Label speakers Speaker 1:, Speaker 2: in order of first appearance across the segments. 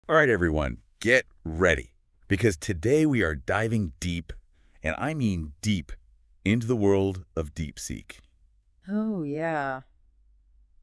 Speaker 1: All right, everyone, get ready, because today we are diving deep, and I mean deep, into the world of DeepSeek.
Speaker 2: Oh, yeah.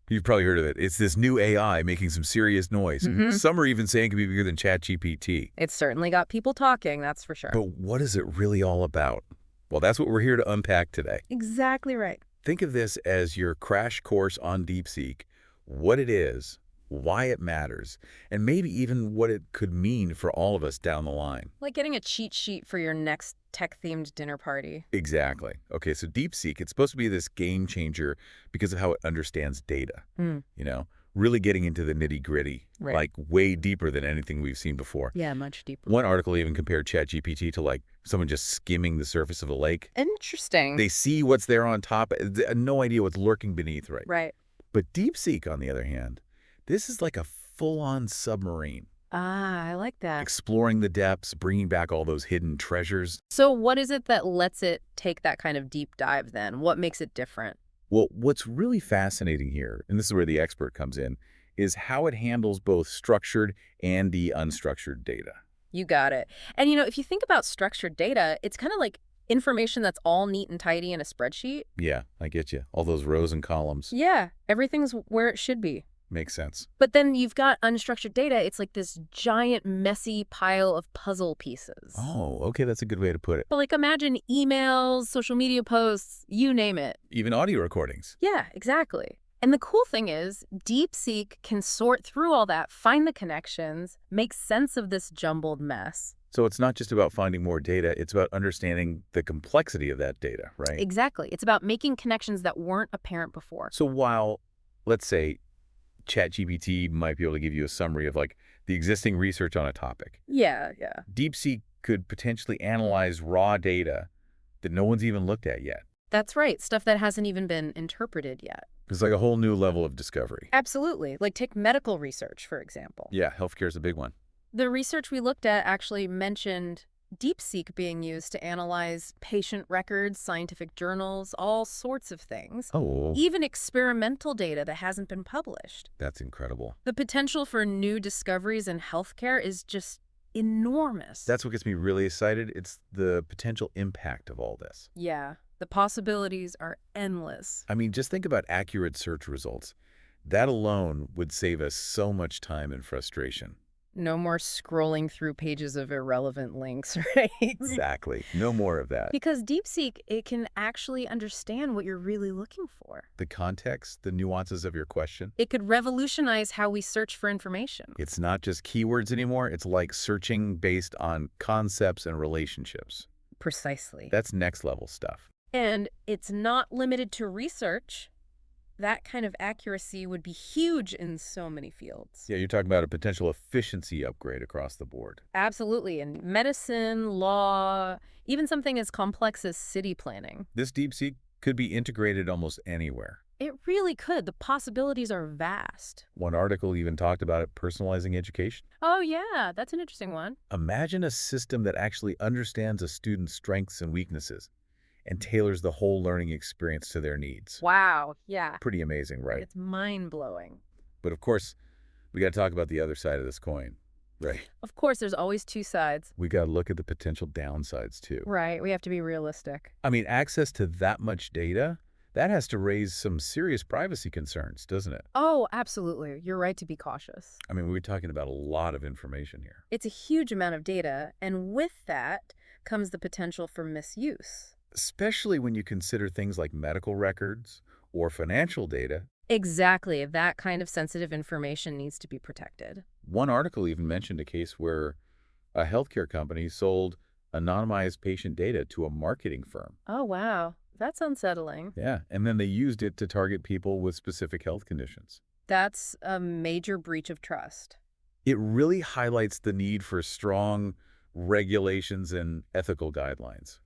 Speaker 1: You've probably heard of it. It's this new AI making some serious noise.
Speaker 2: Hmm.
Speaker 1: Some are even saying it could be bigger than ChatGPT.
Speaker 2: It's certainly got people talking, that's for sure.
Speaker 1: But what is it really all about? Well, that's what we're here to unpack today.
Speaker 2: Exactly right.
Speaker 1: Think of this as your crash course on DeepSeek, what it is, why it matters, and maybe even what it could mean for all of us down the line.
Speaker 2: Like getting a cheat sheet for your next tech-themed dinner party.
Speaker 1: Exactly. Okay, so DeepSeek, it's supposed to be this game changer because of how it understands data,
Speaker 2: Hmm.
Speaker 1: you know, really getting into the nitty-gritty,
Speaker 2: Right.
Speaker 1: like way deeper than anything we've seen before.
Speaker 2: Yeah, much deeper.
Speaker 1: One article even compared ChatGPT to like someone just skimming the surface of a lake.
Speaker 2: Interesting.
Speaker 1: They see what's there on top, no idea what's lurking beneath, right?
Speaker 2: Right.
Speaker 1: But DeepSeek, on the other hand, this is like a full-on submarine,
Speaker 2: Ah, I like that.
Speaker 1: exploring the depths, bringing back all those hidden treasures.
Speaker 2: So what is it that lets it take that kind of deep dive then? What makes it different?
Speaker 1: Well, what's really fascinating here, and this is where the expert comes in, is how it handles both structured and the unstructured data.
Speaker 2: You got it. And if you think about structured data, it's kind of like information that's all neat and tidy in a spreadsheet.
Speaker 1: Yeah, I get you. All those rows and columns.
Speaker 2: Yeah, everything's where it should be.
Speaker 1: Makes sense.
Speaker 2: But then you've got unstructured data. It's like this giant, messy pile of puzzle pieces.
Speaker 1: Oh, okay, that's a good way to put it.
Speaker 2: But like imagine emails, social media posts, you name it.
Speaker 1: Even audio recordings.
Speaker 2: Yeah, exactly. And the cool thing is, DeepSeek can sort through all that, find the connections, make sense of this jumbled mess.
Speaker 1: So it's not just about finding more data, it's about understanding the complexity of that data, right?
Speaker 2: Exactly. It's about making connections that weren't apparent before.
Speaker 1: So while, let's say, ChatGPT might be able to give you a summary of like the existing research on a topic,
Speaker 2: Yeah, yeah.
Speaker 1: DeepSeek could potentially analyze raw data that no one's even looked at yet.
Speaker 2: That's right. Stuff that hasn't even been interpreted yet.
Speaker 1: It's like a whole new level of discovery.
Speaker 2: Absolutely. Like take medical research, for example.
Speaker 1: Yeah, healthcare is a big one.
Speaker 2: The research we looked at actually mentioned DeepSeek being used to analyze patient records, scientific journals, all sorts of things,
Speaker 1: Oh,
Speaker 2: even experimental data that hasn't been published.
Speaker 1: that's incredible.
Speaker 2: The potential for new discoveries in healthcare is just enormous.
Speaker 1: That's what gets me really excited. It's the potential impact of all this.
Speaker 2: Yeah, the possibilities are endless.
Speaker 1: I mean, just think about accurate search results. That alone would save us so much time and frustration.
Speaker 2: No more scrolling through pages of irrelevant links, right?
Speaker 1: Exactly. No more of that.
Speaker 2: Because DeepSeek, it can actually understand what you're really looking for.
Speaker 1: The context, the nuances of your question.
Speaker 2: It could revolutionize how we search for information.
Speaker 1: It's not just keywords anymore. It's like searching based on concepts and relationships.
Speaker 2: Precisely.
Speaker 1: That's next level stuff.
Speaker 2: And it's not limited to research. That kind of accuracy would be huge in so many fields.
Speaker 1: Yeah, you're talking about a potential efficiency upgrade across the board.
Speaker 2: Absolutely. In medicine, law, even something as complex as city planning.
Speaker 1: This DeepSeek could be integrated almost anywhere.
Speaker 2: It really could. The possibilities are vast.
Speaker 1: One article even talked about it personalizing education.
Speaker 2: Oh, yeah, that's an interesting one.
Speaker 1: Imagine a system that actually understands a student's strengths and weaknesses and tailors the whole learning experience to their needs.
Speaker 2: Wow, yeah.
Speaker 1: Pretty amazing, right?
Speaker 2: It's mind-blowing.
Speaker 1: But of course, we got to talk about the other side of this coin, right?
Speaker 2: Of course, there's always two sides.
Speaker 1: We got to look at the potential downsides too.
Speaker 2: Right, we have to be realistic.
Speaker 1: I mean, access to that much data, that has to raise some serious privacy concerns, doesn't it?
Speaker 2: Oh, absolutely. You're right to be cautious.
Speaker 1: I mean, we're talking about a lot of information here.
Speaker 2: It's a huge amount of data, and with that comes the potential for misuse.
Speaker 1: Especially when you consider things like medical records or financial data.
Speaker 2: Exactly. That kind of sensitive information needs to be protected.
Speaker 1: One article even mentioned a case where a healthcare company sold anonymized patient data to a marketing firm.
Speaker 2: Oh, wow. That's unsettling.
Speaker 1: Yeah, and then they used it to target people with specific health conditions.
Speaker 2: That's a major breach of trust.
Speaker 1: It really highlights the need for strong regulations and ethical guidelines,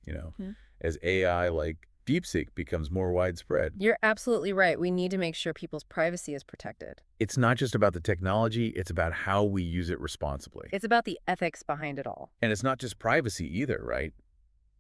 Speaker 1: as AI like DeepSeek becomes more widespread.
Speaker 2: You're absolutely right. We need to make sure people's privacy is protected.
Speaker 1: It's not just about the technology, it's about how we use it responsibly.
Speaker 2: It's about the ethics behind it all.
Speaker 1: And it's not just privacy either, right?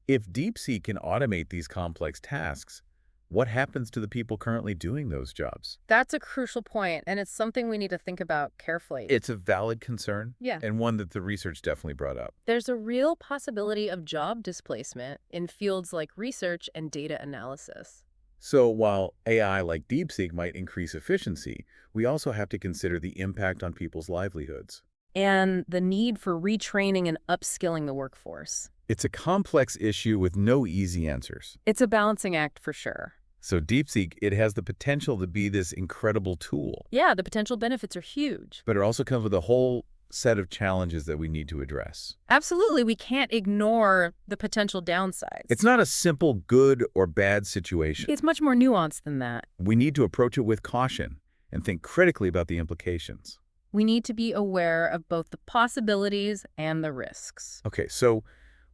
Speaker 1: If DeepSeek can automate these complex tasks, what happens to the people currently doing those jobs?
Speaker 2: That's a crucial point, and it's something we need to think about carefully.
Speaker 1: It's a valid concern,
Speaker 2: Yeah.
Speaker 1: and one that the research definitely brought up.
Speaker 2: There's a real possibility of job displacement in fields like research and data analysis.
Speaker 1: So while AI like DeepSeek might increase efficiency, we also have to consider the impact on people's livelihoods.
Speaker 2: And the need for retraining and upskilling the workforce.
Speaker 1: It's a complex issue with no easy answers.
Speaker 2: It's a balancing act for sure.
Speaker 1: So DeepSeek, it has the potential to be this incredible tool,
Speaker 2: Yeah, the potential benefits are huge.
Speaker 1: but it also comes with a whole set of challenges that we need to address.
Speaker 2: Absolutely, we can't ignore the potential downsides.
Speaker 1: It's not a simple good or bad situation.
Speaker 2: It's much more nuanced than that.
Speaker 1: We need to approach it with caution and think critically about the implications.
Speaker 2: We need to be aware of both the possibilities and the risks.
Speaker 1: Okay, so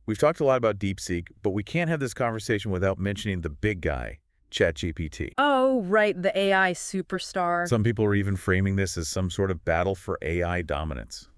Speaker 1: we've talked a lot about DeepSeek, but we can't have this conversation without mentioning the big guy, ChatGPT.
Speaker 2: Oh, right, the AI superstar.
Speaker 1: Some people are even framing this as some sort of battle for AI dominance.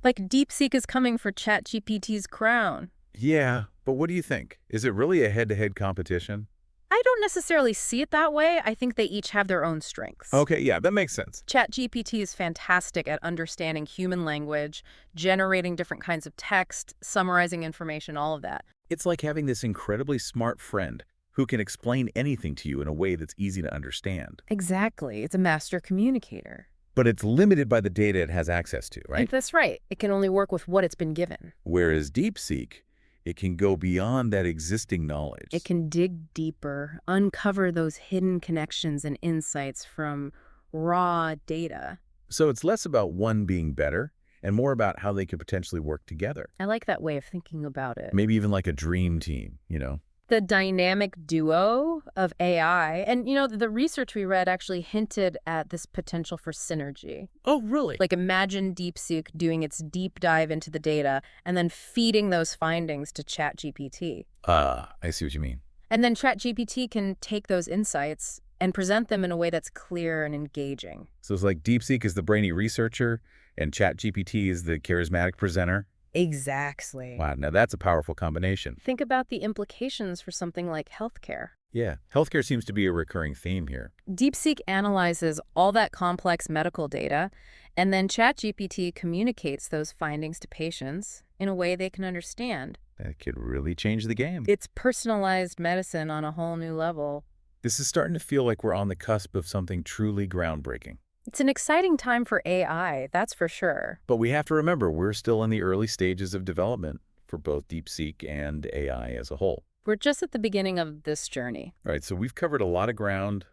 Speaker 2: Like DeepSeek is coming for ChatGPT's crown.
Speaker 1: Yeah, but what do you think? Is it really a head-to-head competition?
Speaker 2: I don't necessarily see it that way. I think they each have their own strengths.
Speaker 1: Okay, yeah, that makes sense.
Speaker 2: ChatGPT is fantastic at understanding human language, generating different kinds of text, summarizing information, all of that.
Speaker 1: It's like having this incredibly smart friend who can explain anything to you in a way that's easy to understand.
Speaker 2: Exactly. It's a master communicator.
Speaker 1: But it's limited by the data it has access to, right?
Speaker 2: That's right. It can only work with what it's been given.
Speaker 1: Whereas DeepSeek, it can go beyond that existing knowledge.
Speaker 2: It can dig deeper, uncover those hidden connections and insights from raw data.
Speaker 1: So it's less about one being better and more about how they could potentially work together.
Speaker 2: I like that way of thinking about it.
Speaker 1: Maybe even like a dream team, you know?
Speaker 2: The dynamic duo of AI, and the research we read actually hinted at this potential for synergy.
Speaker 1: Oh, really?
Speaker 2: Like imagine DeepSeek doing its deep dive into the data and then feeding those findings to ChatGPT.
Speaker 1: I see what you mean.
Speaker 2: And then ChatGPT can take those insights and present them in a way that's clear and engaging.
Speaker 1: So it's like DeepSeek is the brainy researcher and ChatGPT is the charismatic presenter.
Speaker 2: Exactly.
Speaker 1: Wow, now that's a powerful combination.
Speaker 2: Think about the implications for something like healthcare.
Speaker 1: Yeah, healthcare seems to be a recurring theme here.
Speaker 2: DeepSeek analyzes all that complex medical data, and then ChatGPT communicates those findings to patients in a way they can understand.
Speaker 1: That could really change the game.
Speaker 2: It's personalized medicine on a whole new level.
Speaker 1: This is starting to feel like we're on the cusp of something truly groundbreaking.
Speaker 2: It's an exciting time for AI, that's for sure.
Speaker 1: But we have to remember we're still in the early stages of development for both DeepSeek and AI as a whole.
Speaker 2: We're just at the beginning of this journey.
Speaker 1: All right, so we've covered a lot of ground,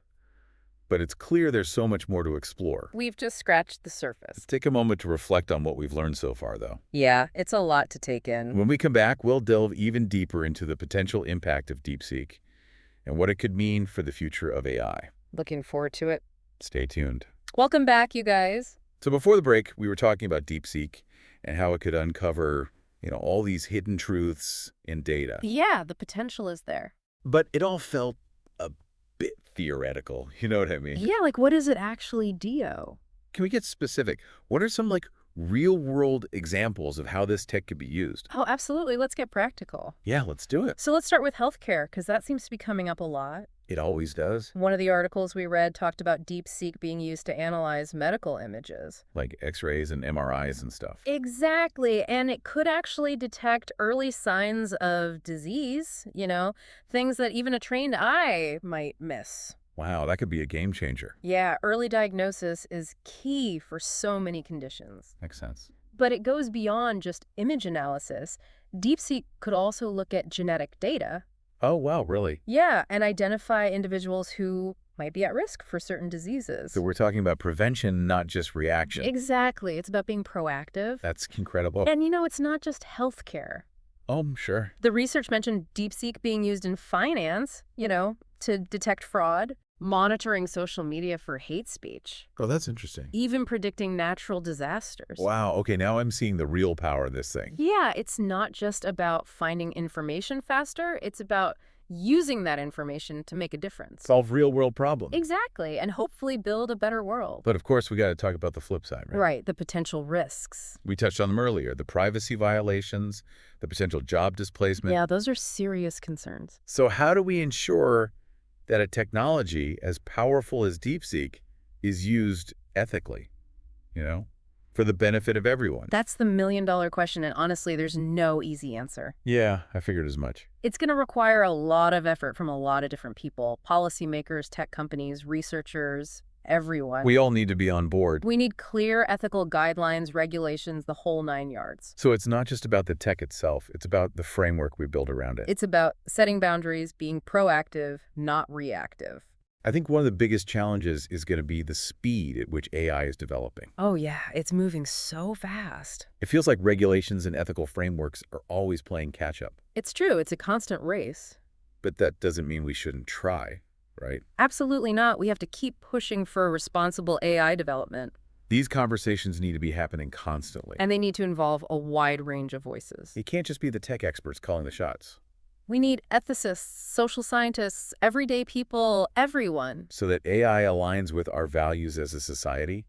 Speaker 1: but it's clear there's so much more to explore.
Speaker 2: We've just scratched the surface.
Speaker 1: Let's take a moment to reflect on what we've learned so far, though.
Speaker 2: Yeah, it's a lot to take in.
Speaker 1: When we come back, we'll delve even deeper into the potential impact of DeepSeek and what it could mean for the future of AI.
Speaker 2: Looking forward to it.
Speaker 1: Stay tuned.
Speaker 2: Welcome back, you guys.
Speaker 1: So before the break, we were talking about DeepSeek and how it could uncover, all these hidden truths in data.
Speaker 2: Yeah, the potential is there.
Speaker 1: But it all felt a bit theoretical. You know what I mean?
Speaker 2: Yeah, like what does it actually do?
Speaker 1: Can we get specific? What are some real-world examples of how this tech could be used?
Speaker 2: Oh, absolutely. Let's get practical.
Speaker 1: Yeah, let's do it.
Speaker 2: So let's start with healthcare, because that seems to be coming up a lot.
Speaker 1: It always does.
Speaker 2: One of the articles we read talked about DeepSeek being used to analyze medical images.
Speaker 1: Like X-rays and MRIs and stuff.
Speaker 2: Exactly. And it could actually detect early signs of disease, things that even a trained eye might miss.
Speaker 1: Wow, that could be a game changer.
Speaker 2: Yeah, early diagnosis is key for so many conditions.
Speaker 1: Makes sense.
Speaker 2: But it goes beyond just image analysis. DeepSeek could also look at genetic data.
Speaker 1: Oh, wow, really?
Speaker 2: Yeah, and identify individuals who might be at risk for certain diseases.
Speaker 1: So we're talking about prevention, not just reaction.
Speaker 2: Exactly. It's about being proactive.
Speaker 1: That's incredible.
Speaker 2: And it's not just healthcare.
Speaker 1: Oh, sure.
Speaker 2: The research mentioned DeepSeek being used in finance, to detect fraud, monitoring social media for hate speech,
Speaker 1: Oh, that's interesting.
Speaker 2: even predicting natural disasters.
Speaker 1: Wow, okay, now I'm seeing the real power of this thing.
Speaker 2: Yeah, it's not just about finding information faster. It's about using that information to make a difference.
Speaker 1: Solve real-world problems.
Speaker 2: Exactly, and hopefully build a better world.
Speaker 1: But of course, we got to talk about the flip side, right?
Speaker 2: Right, the potential risks.
Speaker 1: We touched on them earlier, the privacy violations, the potential job displacement.
Speaker 2: Yeah, those are serious concerns.
Speaker 1: So how do we ensure that a technology as powerful as DeepSeek is used ethically, you know, for the benefit of everyone?
Speaker 2: That's the million-dollar question, and honestly, there's no easy answer.
Speaker 1: Yeah, I figured as much.
Speaker 2: It's going to require a lot of effort from a lot of different people, policymakers, tech companies, researchers, everyone.
Speaker 1: We all need to be on board.
Speaker 2: We need clear ethical guidelines, regulations, the whole 9 yards.
Speaker 1: So it's not just about the tech itself, it's about the framework we build around it.
Speaker 2: It's about setting boundaries, being proactive, not reactive.
Speaker 1: I think one of the biggest challenges is going to be the speed at which AI is developing.
Speaker 2: Oh yeah, it's moving so fast.
Speaker 1: It feels like regulations and ethical frameworks are always playing catch-up.
Speaker 2: It's true, it's a constant race.
Speaker 1: But that doesn't mean we shouldn't try, right?
Speaker 2: Absolutely not. We have to keep pushing for responsible AI development.
Speaker 1: These conversations need to be happening constantly.
Speaker 2: And they need to involve a wide range of voices.
Speaker 1: It can't just be the tech experts calling the shots.
Speaker 2: We need ethicists, social scientists, everyday people, everyone.
Speaker 1: So that AI aligns with our values as a society.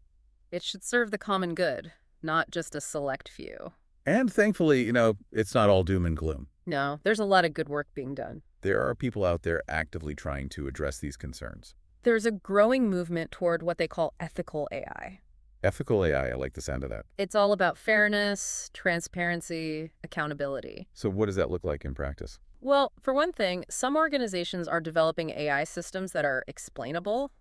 Speaker 2: It should serve the common good, not just a select few.
Speaker 1: And thankfully, it's not all doom and gloom.
Speaker 2: No, there's a lot of good work being done.
Speaker 1: There are people out there actively trying to address these concerns.
Speaker 2: There's a growing movement toward what they call ethical AI.
Speaker 1: Ethical AI, I like the sound of that.
Speaker 2: It's all about fairness, transparency, accountability.
Speaker 1: So what does that look like in practice?
Speaker 2: Well, for one thing, some organizations are developing AI systems that are explainable,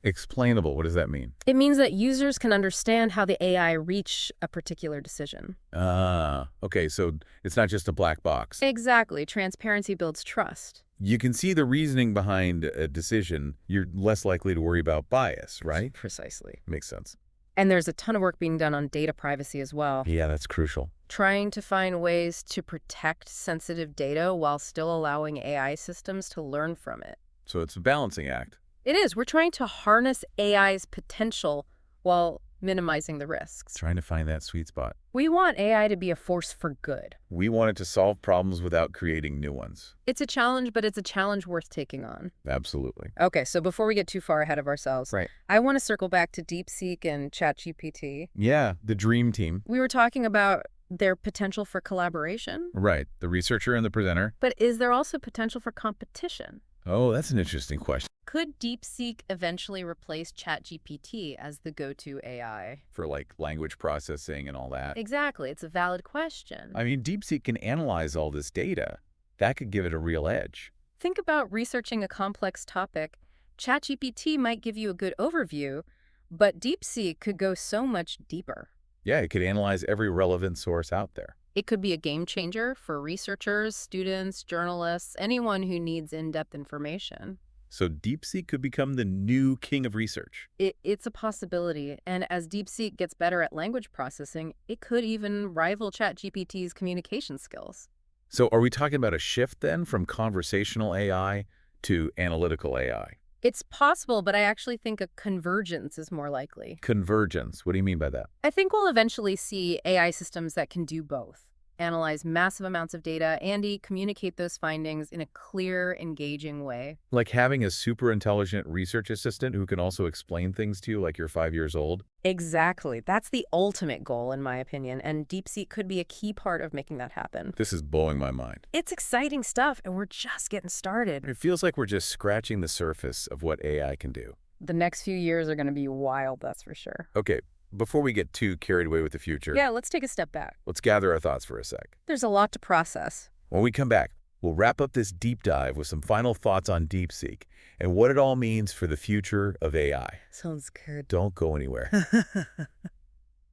Speaker 1: Explainable, what does that mean?
Speaker 2: It means that users can understand how the AI reach a particular decision.
Speaker 1: Okay, so it's not just a black box.
Speaker 2: Exactly. Transparency builds trust.
Speaker 1: You can see the reasoning behind a decision. You're less likely to worry about bias, right?
Speaker 2: Precisely.
Speaker 1: Makes sense.
Speaker 2: And there's a ton of work being done on data privacy as well.
Speaker 1: Yeah, that's crucial.
Speaker 2: Trying to find ways to protect sensitive data while still allowing AI systems to learn from it.
Speaker 1: So it's a balancing act.
Speaker 2: It is. We're trying to harness AI's potential while minimizing the risks.
Speaker 1: Trying to find that sweet spot.
Speaker 2: We want AI to be a force for good.
Speaker 1: We want it to solve problems without creating new ones.
Speaker 2: It's a challenge, but it's a challenge worth taking on.
Speaker 1: Absolutely.
Speaker 2: Okay, so before we get too far ahead of ourselves,
Speaker 1: Right.
Speaker 2: I want to circle back to DeepSeek and ChatGPT.
Speaker 1: Yeah, the dream team.
Speaker 2: We were talking about their potential for collaboration.
Speaker 1: Right, the researcher and the presenter.
Speaker 2: But is there also potential for competition?
Speaker 1: Oh, that's an interesting question.
Speaker 2: Could DeepSeek eventually replace ChatGPT as the go-to AI?
Speaker 1: For language processing and all that.
Speaker 2: Exactly. It's a valid question.
Speaker 1: I mean, DeepSeek can analyze all this data. That could give it a real edge.
Speaker 2: Think about researching a complex topic. ChatGPT might give you a good overview, but DeepSeek could go so much deeper.
Speaker 1: Yeah, it could analyze every relevant source out there.
Speaker 2: It could be a game changer for researchers, students, journalists, anyone who needs in-depth information.
Speaker 1: So DeepSeek could become the new king of research.
Speaker 2: It's a possibility, and as DeepSeek gets better at language processing, it could even rival ChatGPT's communication skills.
Speaker 1: So are we talking about a shift then from conversational AI to analytical AI?
Speaker 2: It's possible, but I actually think a convergence is more likely.
Speaker 1: Convergence. What do you mean by that?
Speaker 2: I think we'll eventually see AI systems that can do both. Analyze massive amounts of data and communicate those findings in a clear, engaging way.
Speaker 1: Like having a super intelligent research assistant who can also explain things to you like you're 5 years old?
Speaker 2: Exactly. That's the ultimate goal, in my opinion, and DeepSeek could be a key part of making that happen.
Speaker 1: This is blowing my mind.
Speaker 2: It's exciting stuff, and we're just getting started.
Speaker 1: It feels like we're just scratching the surface of what AI can do.
Speaker 2: The next few years are going to be wild, that's for sure.
Speaker 1: Okay, before we get too carried away with the future,
Speaker 2: Yeah, let's take a step back.
Speaker 1: let's gather our thoughts for a sec.
Speaker 2: There's a lot to process.
Speaker 1: When we come back, we'll wrap up this deep dive with some final thoughts on DeepSeek and what it all means for the future of AI.
Speaker 2: Sounds good.
Speaker 1: Don't go anywhere.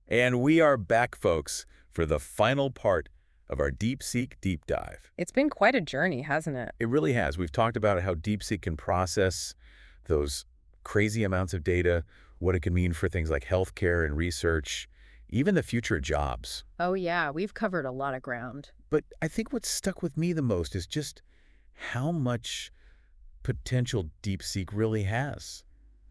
Speaker 1: And we are back, folks, for the final part of our DeepSeek deep dive.
Speaker 2: It's been quite a journey, hasn't it?
Speaker 1: It really has. We've talked about how DeepSeek can process those crazy amounts of data, what it can mean for things like healthcare and research, even the future of jobs.
Speaker 2: Oh yeah, we've covered a lot of ground.
Speaker 1: But I think what stuck with me the most is just how much potential DeepSeek really has.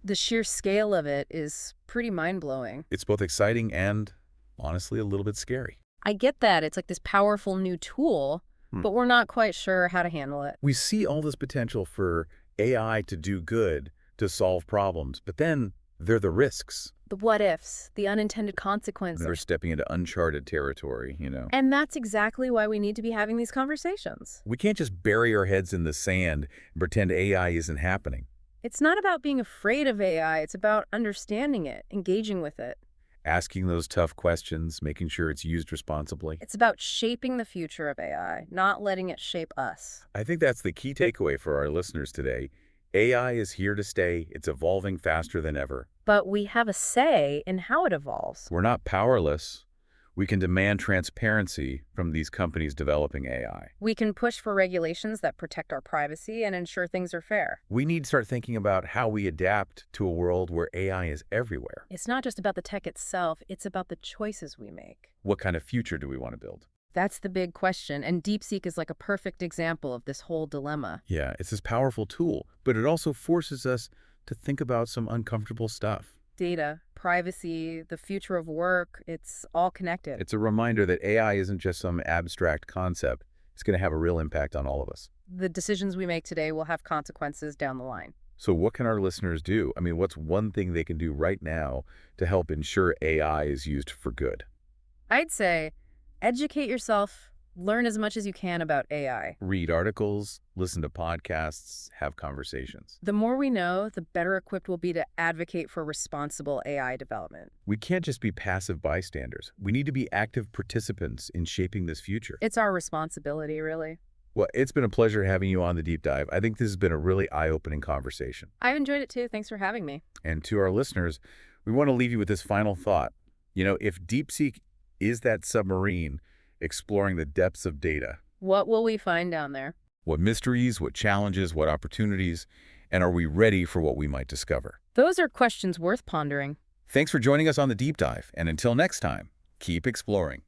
Speaker 2: The sheer scale of it is pretty mind-blowing.
Speaker 1: It's both exciting and, honestly, a little bit scary.
Speaker 2: I get that. It's like this powerful new tool, but we're not quite sure how to handle it.
Speaker 1: We see all this potential for AI to do good, to solve problems, but then there are the risks.
Speaker 2: The what ifs, the unintended
Speaker 1: We're
Speaker 2: consequences.
Speaker 1: stepping into uncharted territory.
Speaker 2: And that's exactly why we need to be having these conversations.
Speaker 1: We can't just bury our heads in the sand and pretend AI isn't happening.
Speaker 2: It's not about being afraid of AI, it's about understanding it, engaging with it.
Speaker 1: Asking those tough questions, making sure it's used responsibly.
Speaker 2: It's about shaping the future of AI, not letting it shape us.
Speaker 1: I think that's the key takeaway for our listeners today. AI is here to stay. It's evolving faster than ever.
Speaker 2: But we have a say in how it evolves.
Speaker 1: We're not powerless. We can demand transparency from these companies developing AI.
Speaker 2: We can push for regulations that protect our privacy and ensure things are fair.
Speaker 1: We need to start thinking about how we adapt to a world where AI is everywhere.
Speaker 2: It's not just about the tech itself, it's about the choices we make.
Speaker 1: What kind of future do we want to build?
Speaker 2: That's the big question, and DeepSeek is like a perfect example of this whole dilemma.
Speaker 1: Yeah, it's this powerful tool, but it also forces us to think about some uncomfortable stuff.
Speaker 2: Data, privacy, the future of work, it's all connected.
Speaker 1: It's a reminder that AI isn't just some abstract concept. It's going to have a real impact on all of us.
Speaker 2: The decisions we make today will have consequences down the line.
Speaker 1: So what can our listeners do? I mean, what's one thing they can do right now to help ensure AI is used for good?
Speaker 2: I'd say educate yourself, learn as much as you can about AI.
Speaker 1: Read articles, listen to podcasts, have conversations.
Speaker 2: The more we know, the better equipped we'll be to advocate for responsible AI development.
Speaker 1: We can't just be passive bystanders. We need to be active participants in shaping this future.
Speaker 2: It's our responsibility, really.
Speaker 1: Well, it's been a pleasure having you on the Deep Dive. I think this has been a really eye-opening conversation.
Speaker 2: I've enjoyed it too. Thanks for having me.
Speaker 1: And to our listeners, we want to leave you with this final thought. If DeepSeek is that submarine exploring the depths of data,
Speaker 2: What will we find down there?
Speaker 1: what mysteries, what challenges, what opportunities, and are we ready for what we might discover?
Speaker 2: Those are questions worth pondering.
Speaker 1: Thanks for joining us on the Deep Dive, and until next time, keep exploring.